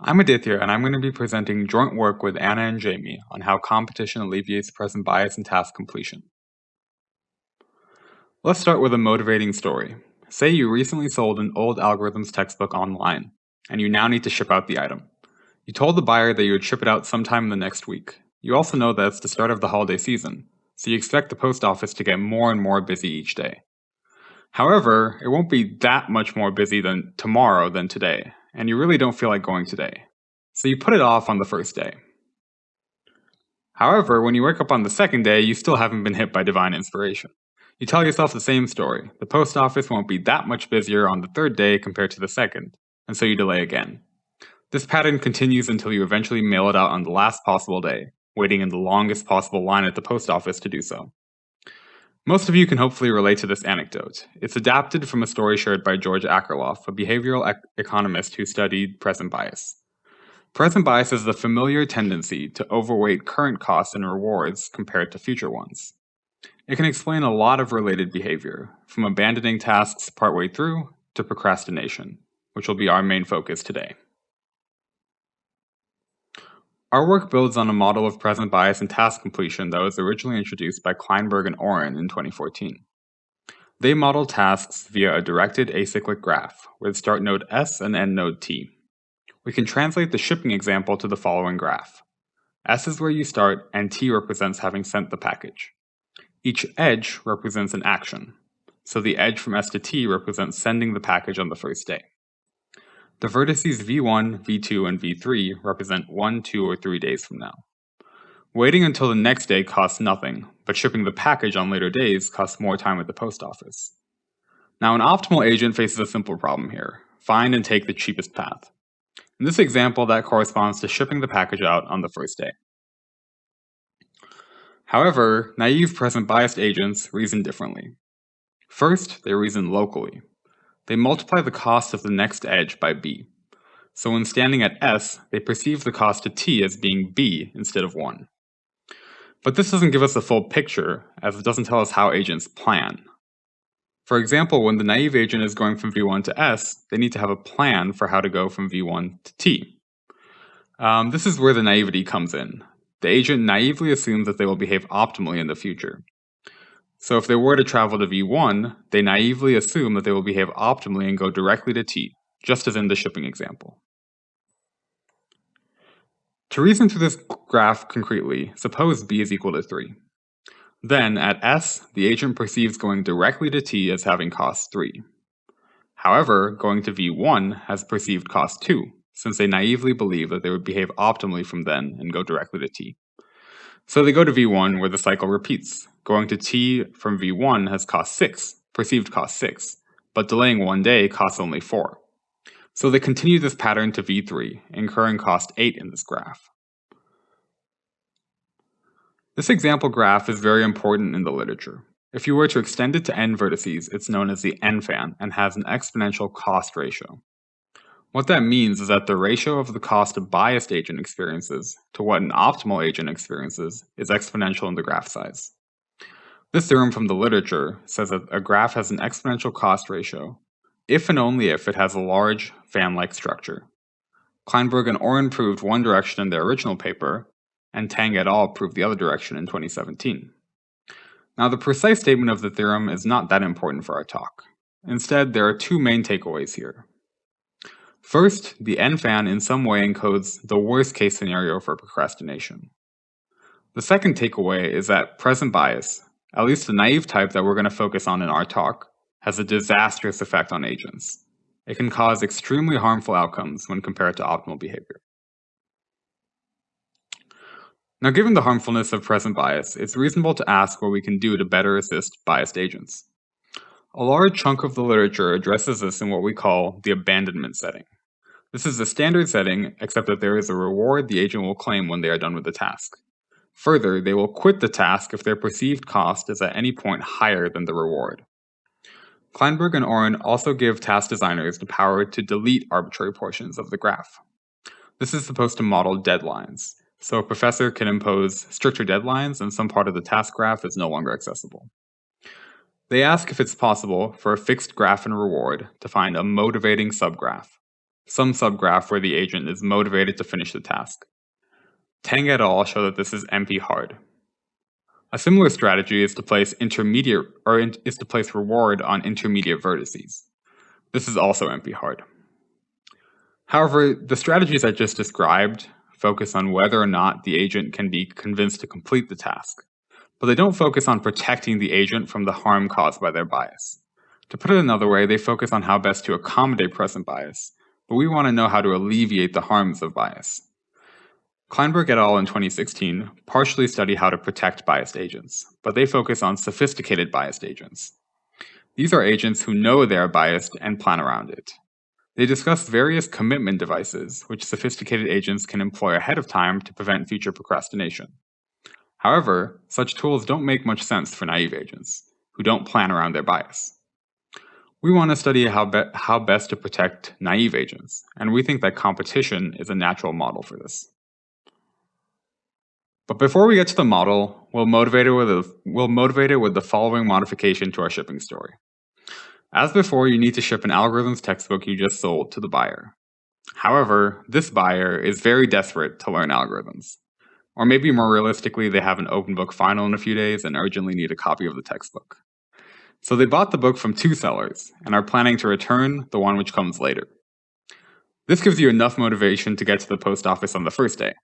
I'm Aditya, and I'm going to be presenting joint work with Anna and Jamie on how competition alleviates present bias in task completion. Let's start with a motivating story. Say you recently sold an old algorithms textbook online, and you now need to ship out the item. You told the buyer that you would ship it out sometime in the next week. You also know that it's the start of the holiday season, so you expect the post office to get more and more busy each day. However, it won't be that much more busy than tomorrow than today, and you really don't feel like going today. So you put it off on the first day. However, when you wake up on the second day, you still haven't been hit by divine inspiration. You tell yourself the same story. The post office won't be that much busier on the third day compared to the second, and so you delay again. This pattern continues until you eventually mail it out on the last possible day, waiting in the longest possible line at the post office to do so. Most of you can hopefully relate to this anecdote. It's adapted from a story shared by George Akerlof, a behavioral economist who studied present bias. Present bias is the familiar tendency to overweight current costs and rewards compared to future ones. It can explain a lot of related behavior, from abandoning tasks partway through to procrastination, which will be our main focus today. Our work builds on a model of present bias and task completion that was originally introduced by Kleinberg and Oren in 2014. They model tasks via a directed acyclic graph, with start node S and end node T. We can translate the shipping example to the following graph. S is where you start, and T represents having sent the package. Each edge represents an action, so the edge from S to T represents sending the package on the first day. The vertices V1, V2, and V3 represent 1, 2, or 3 days from now. Waiting until the next day costs nothing, but shipping the package on later days costs more time at the post office. Now, an optimal agent faces a simple problem here. Find and take the cheapest path. In this example, that corresponds to shipping the package out on the first day. However, naive present biased agents reason differently. First, they reason locally. They multiply the cost of the next edge by b. So when standing at S, they perceive the cost to t as being b instead of 1. But this doesn't give us a full picture, as it doesn't tell us how agents plan. For example, when the naive agent is going from V1 to S, they need to have a plan for how to go from V1 to T. This is where the naivety comes in. The agent naively assumes that they will behave optimally in the future. So if they were to travel to V1, they naively assume that they will behave optimally and go directly to T, just as in the shipping example. To reason through this graph concretely, suppose B is equal to 3. Then, at S, the agent perceives going directly to T as having cost 3. However, going to V1 has perceived cost 2, since they naively believe that they would behave optimally from then and go directly to T. So they go to V1 where the cycle repeats. Going to T from V1 has cost 6, perceived cost 6, but delaying 1 day costs only 4. So they continue this pattern to V3, incurring cost 8 in this graph. This example graph is very important in the literature. If you were to extend it to n vertices, it's known as the n-fan and has an exponential cost ratio. What that means is that the ratio of the cost a biased agent experiences to what an optimal agent experiences is exponential in the graph size. This theorem from the literature says that a graph has an exponential cost ratio if and only if it has a large fan-like structure. Kleinberg and Oren proved one direction in their original paper, and Tang et al. Proved the other direction in 2017. Now, the precise statement of the theorem is not that important for our talk. Instead, there are two main takeaways here. First, the n-fan in some way encodes the worst-case scenario for procrastination. The second takeaway is that present bias, at least the naive type that we're going to focus on in our talk, has a disastrous effect on agents. It can cause extremely harmful outcomes when compared to optimal behavior. Now, given the harmfulness of present bias, it's reasonable to ask what we can do to better assist biased agents. A large chunk of the literature addresses this in what we call the abandonment setting. This is the standard setting, except that there is a reward the agent will claim when they are done with the task. Further, they will quit the task if their perceived cost is at any point higher than the reward. Kleinberg and Oren also give task designers the power to delete arbitrary portions of the graph. This is supposed to model deadlines, so a professor can impose stricter deadlines and some part of the task graph is no longer accessible. They ask if it's possible for a fixed graph and reward to find a motivating subgraph. some subgraph where the agent is motivated to finish the task. Tang et al. Show that this is NP-hard. A similar strategy is to place reward on intermediate vertices. This is also NP-hard. However, the strategies I just described focus on whether or not the agent can be convinced to complete the task, but they don't focus on protecting the agent from the harm caused by their bias. To put it another way, they focus on how best to accommodate present bias, but we want to know how to alleviate the harms of bias. Kleinberg et al. In 2016 partially study how to protect biased agents, but they focus on sophisticated biased agents. These are agents who know they are biased and plan around it. They discuss various commitment devices which sophisticated agents can employ ahead of time to prevent future procrastination. However, such tools don't make much sense for naive agents, who don't plan around their bias. We want to study how best to protect naive agents, and we think that competition is a natural model for this. But before we get to the model, we'll motivate it with the following modification to our shipping story. As before, you need to ship an algorithms textbook you just sold to the buyer. However, this buyer is very desperate to learn algorithms. Or maybe more realistically, they have an open book final in a few days and urgently need a copy of the textbook. So they bought the book from 2 sellers and are planning to return the one which comes later. This gives you enough motivation to get to the post office on the first day.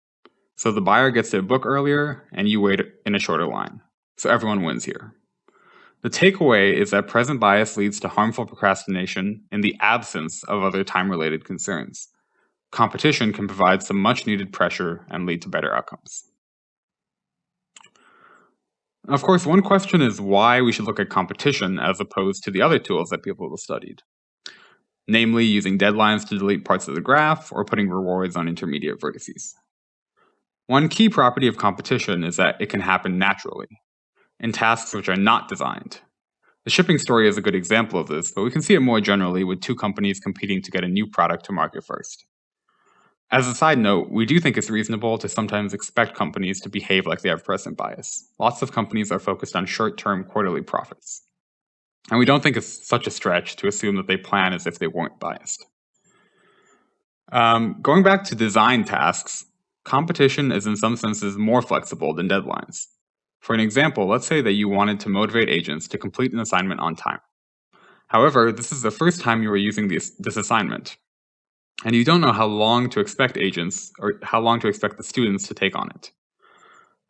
So the buyer gets their book earlier and you wait in a shorter line. So everyone wins here. The takeaway is that present bias leads to harmful procrastination in the absence of other time-related concerns. Competition can provide some much-needed pressure and lead to better outcomes. Of course, one question is why we should look at competition as opposed to the other tools that people have studied, namely using deadlines to delete parts of the graph or putting rewards on intermediate vertices. One key property of competition is that it can happen naturally, in tasks which are not designed. The shipping story is a good example of this, but we can see it more generally with 2 companies competing to get a new product to market first. As a side note, we do think it's reasonable to sometimes expect companies to behave like they have present bias. Lots of companies are focused on short-term quarterly profits. And we don't think it's such a stretch to assume that they plan as if they weren't biased. Going back to design tasks, competition is in some senses more flexible than deadlines. For an example, let's say that you wanted to motivate agents to complete an assignment on time. However, this is the first time you are using this assignment, and you don't know how long to expect the students to take on it.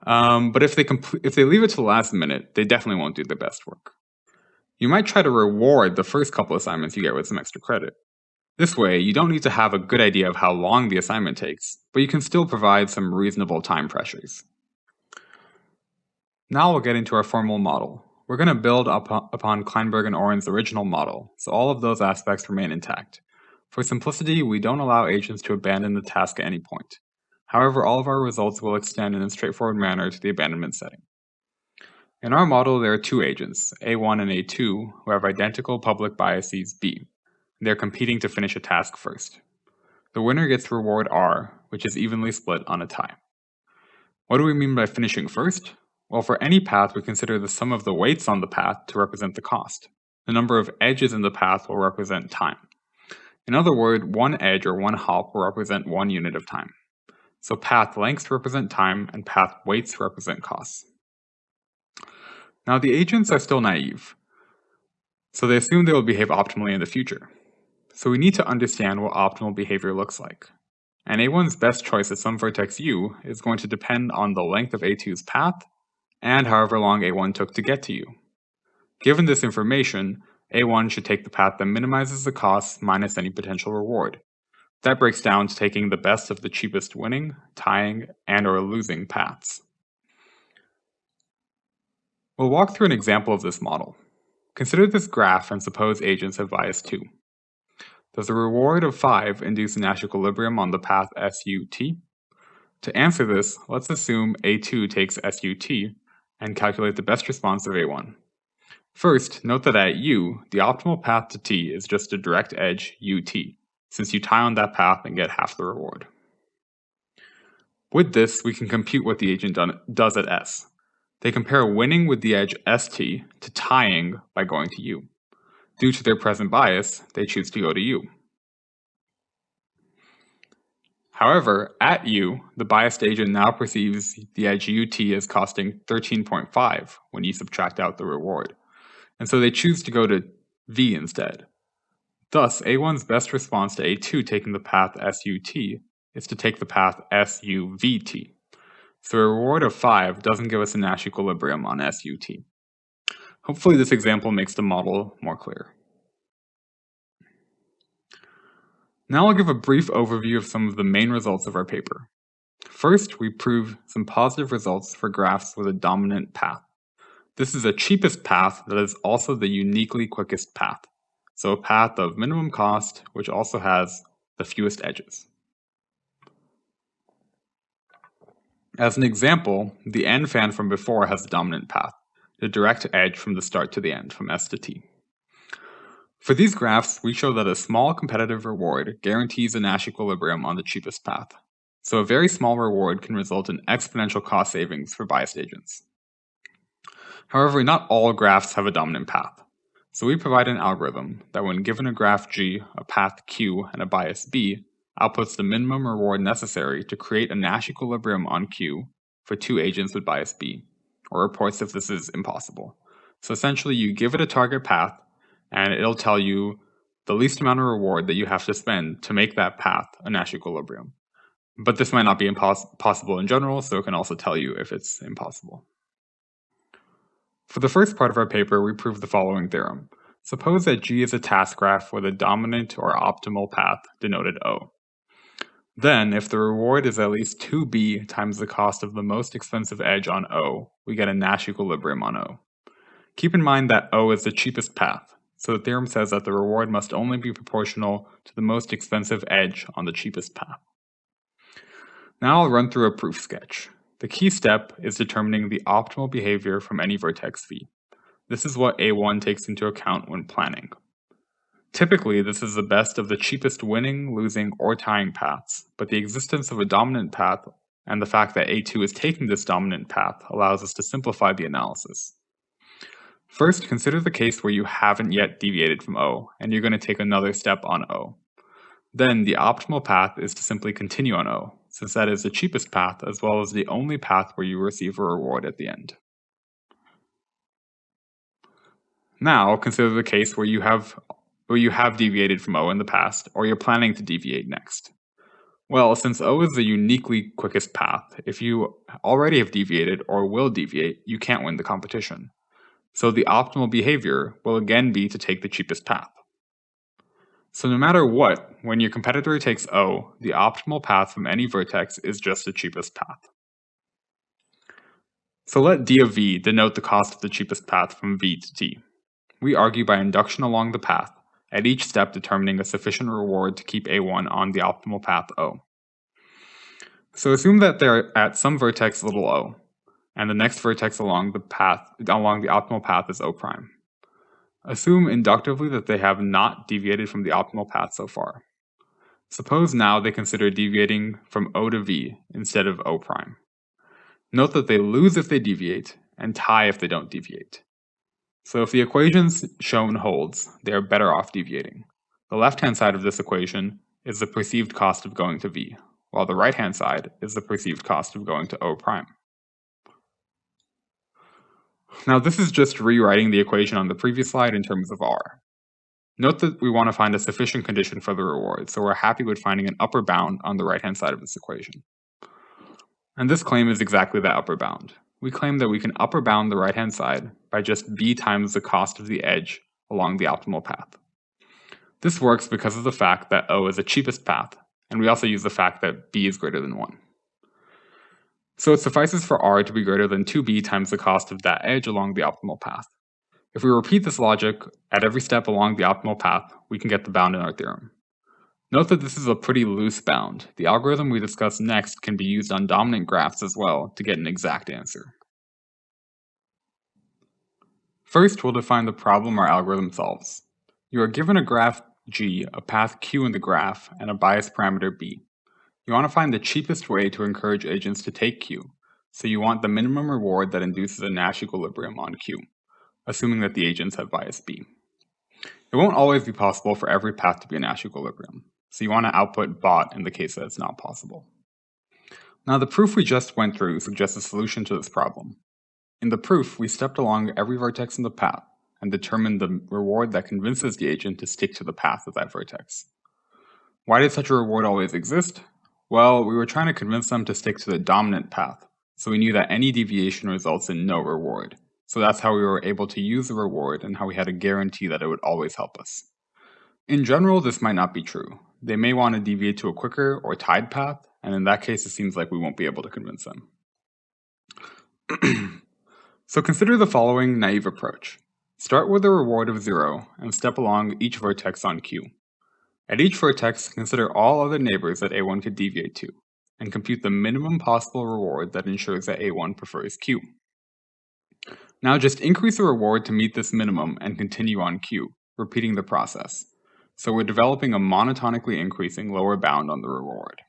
But if they leave it to the last minute, they definitely won't do their best work. You might try to reward the first couple assignments you get with some extra credit. This way, you don't need to have a good idea of how long the assignment takes, but you can still provide some reasonable time pressures. Now we'll get into our formal model. We're going to build upon Kleinberg and Oren's original model, so all of those aspects remain intact. For simplicity, we don't allow agents to abandon the task at any point. However, all of our results will extend in a straightforward manner to the abandonment setting. In our model, there are 2 agents, A1 and A2, who have identical public biases B. They're competing to finish a task first. The winner gets reward R, which is evenly split on a tie. What do we mean by finishing first? Well, for any path, we consider the sum of the weights on the path to represent the cost. The number of edges in the path will represent time. In other words, one edge or one hop will represent 1 unit of time. So path lengths represent time and path weights represent costs. Now the agents are still naive, so they assume they will behave optimally in the future. So we need to understand what optimal behavior looks like. And A1's best choice at some vertex U is going to depend on the length of A2's path and however long A1 took to get to U. Given this information, A1 should take the path that minimizes the costs minus any potential reward. That breaks down to taking the best of the cheapest winning, tying, and/or losing paths. We'll walk through an example of this model. Consider this graph and suppose agents have bias 2. Does a reward of 5 induce a Nash equilibrium on the path SUT? To answer this, let's assume A2 takes SUT and calculate the best response of A1. First, note that at U, the optimal path to T is just a direct edge UT, since you tie on that path and get half the reward. With this, we can compute what the agent does at S. They compare winning with the edge ST to tying by going to U. Due to their present bias, they choose to go to U. However, at U, the biased agent now perceives the edge UT as costing 13.5 when you subtract out the reward, and so they choose to go to V instead. Thus, A1's best response to A2 taking the path SUT is to take the path SUVT. So a reward of 5 doesn't give us a Nash equilibrium on SUT. Hopefully this example makes the model more clear. Now I'll give a brief overview of some of the main results of our paper. First, we prove some positive results for graphs with a dominant path. This is the cheapest path that is also the uniquely quickest path. So a path of minimum cost, which also has the fewest edges. As an example, the N fan from before has a dominant path, the direct edge from the start to the end, from S to T. For these graphs, we show that a small competitive reward guarantees a Nash equilibrium on the cheapest path. So a very small reward can result in exponential cost savings for biased agents. However, not all graphs have a dominant path. So we provide an algorithm that when given a graph G, a path Q, and a bias B, outputs the minimum reward necessary to create a Nash equilibrium on Q for two agents with bias B, or reports if this is impossible. So essentially you give it a target path, and it'll tell you the least amount of reward that you have to spend to make that path a Nash equilibrium. But this might not be possible in general, so it can also tell you if it's impossible. For the first part of our paper, we prove the following theorem. Suppose that G is a task graph with a dominant or optimal path denoted O. Then, if the reward is at least 2b times the cost of the most expensive edge on O, we get a Nash equilibrium on O. Keep in mind that O is the cheapest path, so the theorem says that the reward must only be proportional to the most expensive edge on the cheapest path. Now I'll run through a proof sketch. The key step is determining the optimal behavior from any vertex V. This is what A1 takes into account when planning. Typically, this is the best of the cheapest winning, losing, or tying paths, but the existence of a dominant path and the fact that A2 is taking this dominant path allows us to simplify the analysis. First, consider the case where you haven't yet deviated from O, and you're going to take another step on O. Then, the optimal path is to simply continue on O, since that is the cheapest path as well as the only path where you receive a reward at the end. Now, consider the case where you have deviated from O in the past, or you're planning to deviate next. Well, since O is the uniquely quickest path, if you already have deviated or will deviate, you can't win the competition. So the optimal behavior will again be to take the cheapest path. So no matter what, when your competitor takes O, the optimal path from any vertex is just the cheapest path. So let D of V denote the cost of the cheapest path from V to T. We argue by induction along the path, at each step determining a sufficient reward to keep A1 on the optimal path O. So assume that they're at some vertex little o, and the next vertex along the optimal path is O prime. Assume inductively that they have not deviated from the optimal path so far. Suppose now they consider deviating from O to V instead of O prime. Note that they lose if they deviate, and tie if they don't deviate. So if the equations shown holds, they are better off deviating. The left-hand side of this equation is the perceived cost of going to V, while the right-hand side is the perceived cost of going to O prime. Now this is just rewriting the equation on the previous slide in terms of R. Note that we want to find a sufficient condition for the reward, so we're happy with finding an upper bound on the right-hand side of this equation. And this claim is exactly that upper bound. We claim that we can upper bound the right-hand side by just b times the cost of the edge along the optimal path. This works because of the fact that O is the cheapest path, and we also use the fact that b is greater than 1. So it suffices for R to be greater than 2b times the cost of that edge along the optimal path. If we repeat this logic at every step along the optimal path, we can get the bound in our theorem. Note that this is a pretty loose bound. The algorithm we discuss next can be used on dominant graphs as well to get an exact answer. First, we'll define the problem our algorithm solves. You are given a graph G, a path Q in the graph, and a bias parameter B. You want to find the cheapest way to encourage agents to take Q, so you want the minimum reward that induces a Nash equilibrium on Q, assuming that the agents have bias B. It won't always be possible for every path to be a Nash equilibrium. so you want to output bot in the case that it's not possible. Now the proof we just went through suggests a solution to this problem. In the proof, we stepped along every vertex in the path and determined the reward that convinces the agent to stick to the path of that vertex. Why did such a reward always exist? Well, we were trying to convince them to stick to the dominant path, so we knew that any deviation results in no reward. So that's how we were able to use the reward and how we had a guarantee that it would always help us. In general, this might not be true. They may want to deviate to a quicker or tied path, and in that case it seems like we won't be able to convince them. So consider the following naive approach. Start with a reward of 0 and step along each vertex on Q. At each vertex, consider all other neighbors that A1 could deviate to, and compute the minimum possible reward that ensures that A1 prefers Q. Now just increase the reward to meet this minimum and continue on Q, repeating the process. So we're developing a monotonically increasing lower bound on the reward.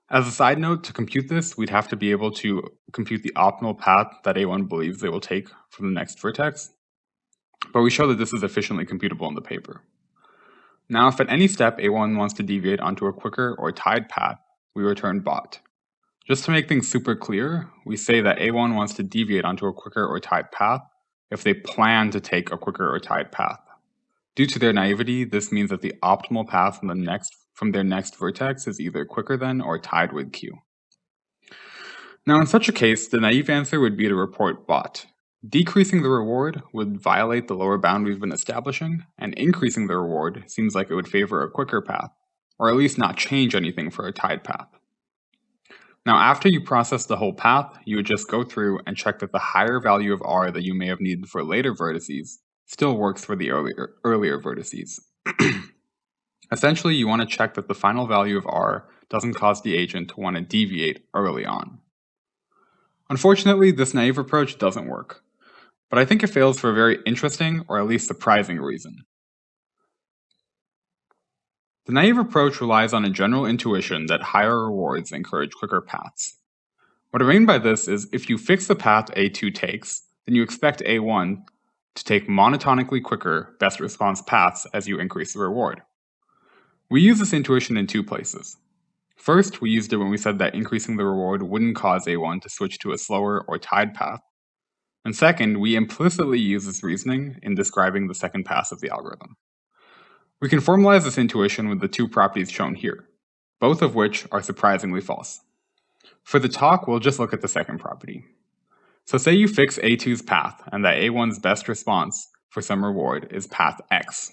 As a side note, to compute this, we'd have to be able to compute the optimal path that A1 believes they will take from the next vertex, but we show that this is efficiently computable in the paper. Now, if at any step A1 wants to deviate onto a quicker or tied path, we return bot. Just to make things super clear, we say that A1 wants to deviate onto a quicker or tied path if they plan to take a quicker or tied path. Due to their naivety, this means that the optimal path from their next vertex is either quicker than or tied with Q. Now in such a case, the naive answer would be to report bot. Decreasing the reward would violate the lower bound we've been establishing, and increasing the reward seems like it would favor a quicker path, or at least not change anything for a tied path. Now after you process the whole path, you would just go through and check that the higher value of R that you may have needed for later vertices still works for the earlier vertices. Essentially, you want to check that the final value of R doesn't cause the agent to want to deviate early on. Unfortunately, this naive approach doesn't work, but I think it fails for a very interesting, or at least surprising reason. The naive approach relies on a general intuition that higher rewards encourage quicker paths. What I mean by this is if you fix the path A2 takes, then you expect A1 to take monotonically quicker best response paths as you increase the reward. We use this intuition in two places. First, we used it when we said that increasing the reward wouldn't cause A1 to switch to a slower or tied path. And second, we implicitly use this reasoning in describing the second pass of the algorithm. We can formalize this intuition with the two properties shown here, both of which are surprisingly false. For the talk, we'll just look at the second property. So say you fix A2's path and that A1's best response for some reward is path X.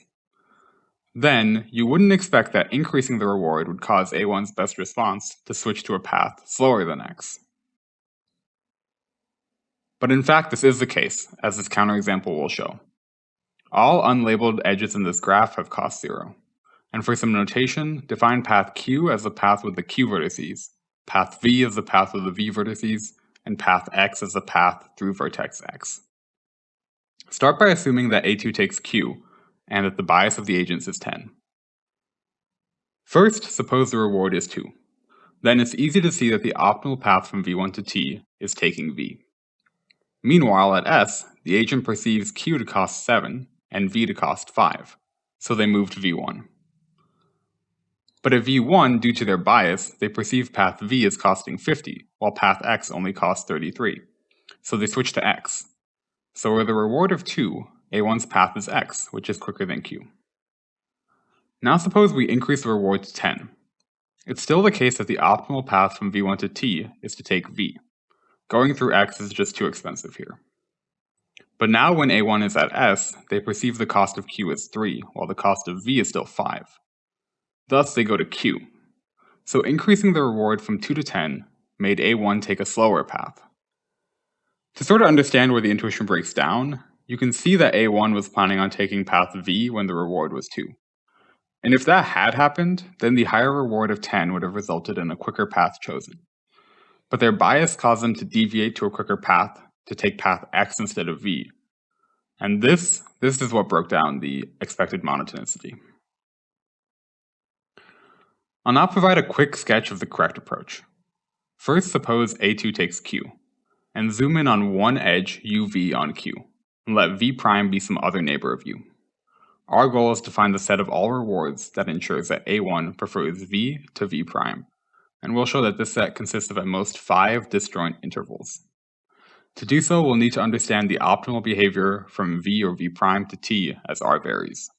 Then, you wouldn't expect that increasing the reward would cause A1's best response to switch to a path slower than X. But in fact, this is the case, as this counterexample will show. All unlabeled edges in this graph have cost 0. And for some notation, define path Q as the path with the Q vertices, path V as the path with the V vertices, and path X as the path through vertex X. Start by assuming that A2 takes Q, and that the bias of the agents is 10. First, suppose the reward is 2. Then it's easy to see that the optimal path from V1 to T is taking V. Meanwhile, at S, the agent perceives Q to cost 7 and V to cost 5, so they move to V1. But at V1, due to their bias, they perceive path V as costing 50, while path X only costs 33, so they switch to X. So with a reward of 2, A1's path is X, which is quicker than Q. Now suppose we increase the reward to 10. It's still the case that the optimal path from V1 to T is to take V. Going through X is just too expensive here. But now when A1 is at S, they perceive the cost of Q as 3, while the cost of V is still 5. Thus they go to Q. So increasing the reward from 2 to 10 made A1 take a slower path. To sort of understand where the intuition breaks down, you can see that A1 was planning on taking path V when the reward was 2. And if that had happened, then the higher reward of 10 would have resulted in a quicker path chosen. But their bias caused them to deviate to a quicker path to take path X instead of V. And this is what broke down the expected monotonicity. I'll now provide a quick sketch of the correct approach. First, suppose A2 takes Q, and zoom in on one edge UV on Q, and let V' be some other neighbor of U. Our goal is to find the set of all rewards that ensures that A1 prefers V to V prime, and we'll show that this set consists of at most 5 disjoint intervals. To do so, we'll need to understand the optimal behavior from V or V prime to T as R varies.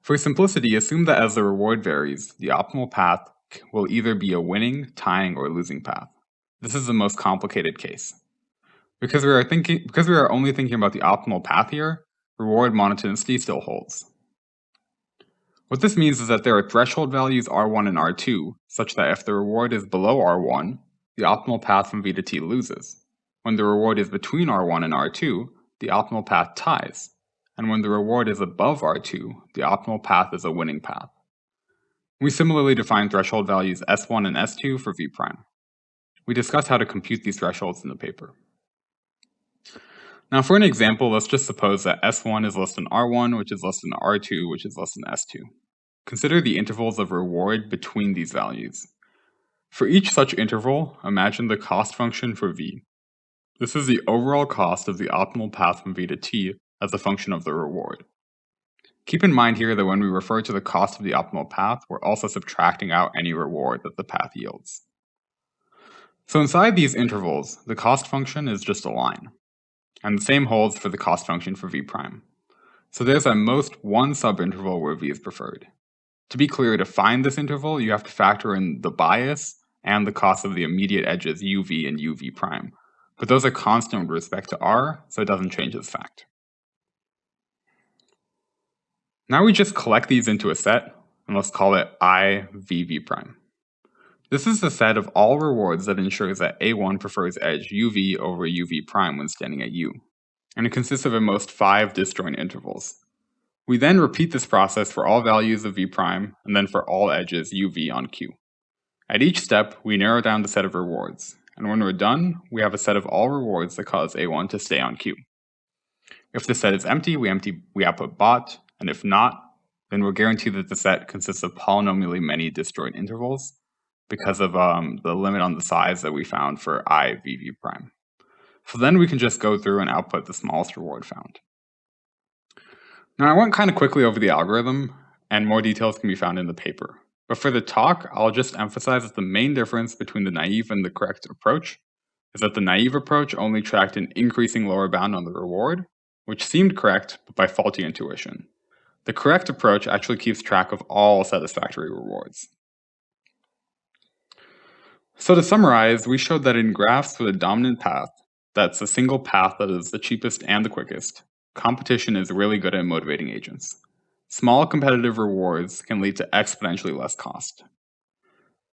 For simplicity, assume that as the reward varies, the optimal path will either be a winning, tying, or losing path. This is the most complicated case. Because we are only thinking about the optimal path here, reward monotonicity still holds. What this means is that there are threshold values R1 and R2, such that if the reward is below R1, the optimal path from V to T loses. When the reward is between R1 and R2, the optimal path ties. And when the reward is above R2, the optimal path is a winning path. We similarly define threshold values S1 and S2 for V prime. We discussed how to compute these thresholds in the paper. Now for an example, let's just suppose that S1 is less than R1, which is less than R2, which is less than S2. Consider the intervals of reward between these values. For each such interval, imagine the cost function for V. This is the overall cost of the optimal path from V to T as a function of the reward. Keep in mind here that when we refer to the cost of the optimal path, we're also subtracting out any reward that the path yields. So inside these intervals, the cost function is just a line. And the same holds for the cost function for V prime. So there's at most one subinterval where V is preferred. To be clear, to find this interval, you have to factor in the bias and the cost of the immediate edges UV and UV prime. But those are constant with respect to R, so it doesn't change this fact. Now we just collect these into a set, and let's call it IVV prime. This is the set of all rewards that ensures that A1 prefers edge UV over UV prime when standing at U, and it consists of at most 5 disjoint intervals. We then repeat this process for all values of V prime, and then for all edges UV on Q. At each step, we narrow down the set of rewards, and when we're done, we have a set of all rewards that cause A1 to stay on Q. If the set is empty, we output bot, and if not, then we're guaranteed that the set consists of polynomially many disjoint intervals, because of the limit on the size that we found for IVV prime. So then we can just go through and output the smallest reward found. Now I went kind of quickly over the algorithm, and more details can be found in the paper. But for the talk, I'll just emphasize that the main difference between the naive and the correct approach is that the naive approach only tracked an increasing lower bound on the reward, which seemed correct, but by faulty intuition. The correct approach actually keeps track of all satisfactory rewards. So to summarize, we showed that in graphs with a dominant path, that's a single path that is the cheapest and the quickest, competition is really good at motivating agents. Small competitive rewards can lead to exponentially less cost.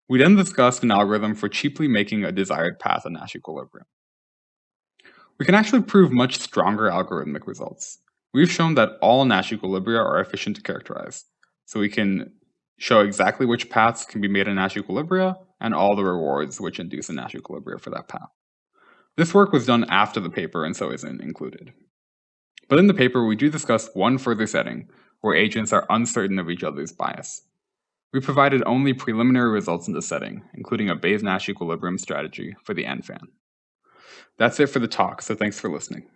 We then discussed an algorithm for cheaply making a desired path a Nash equilibrium. We can actually prove much stronger algorithmic results. We've shown that all Nash equilibria are efficient to characterize, so we can show exactly which paths can be made a Nash equilibria and all the rewards which induce a Nash equilibria for that path. This work was done after the paper and so isn't included. But in the paper, we do discuss one further setting where agents are uncertain of each other's bias. We provided only preliminary results in this setting, including a Bayes-Nash equilibrium strategy for the N-fan. That's it for the talk, so thanks for listening.